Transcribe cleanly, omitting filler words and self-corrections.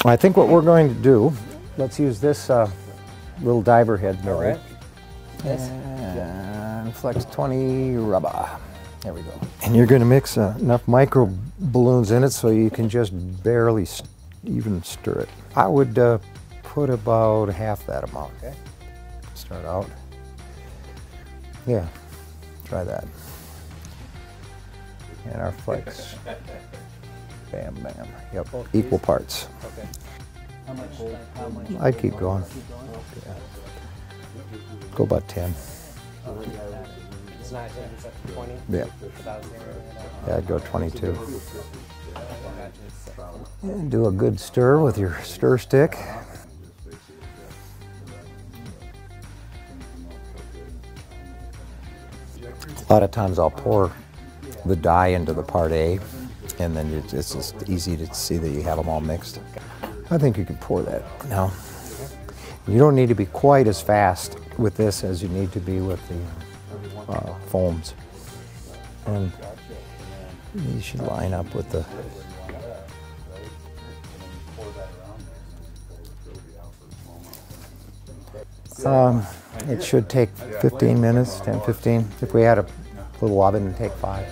I think what we're going to do, let's use this little diver head mirror. Right. And flex 20 rubber. There we go. And you're going to mix enough micro balloons in it so you can just barely even stir it. I would put about half that amount. Okay. Start out. Yeah, try that. And our flex. Bam, bam. Yep, equal parts. Okay. How much? I'd keep going. Yeah. Go about 10. It's not 20? Yeah. Yeah, I'd go 22. And do a good stir with your stir stick. A lot of times I'll pour the dye into the part A, and then it's just easy to see that you have them all mixed. I think you can pour that now. You don't need to be quite as fast with this as you need to be with the foams. And you should line up with the... it should take 15 minutes, 10, 15. If we had a little oven, it'd take 5.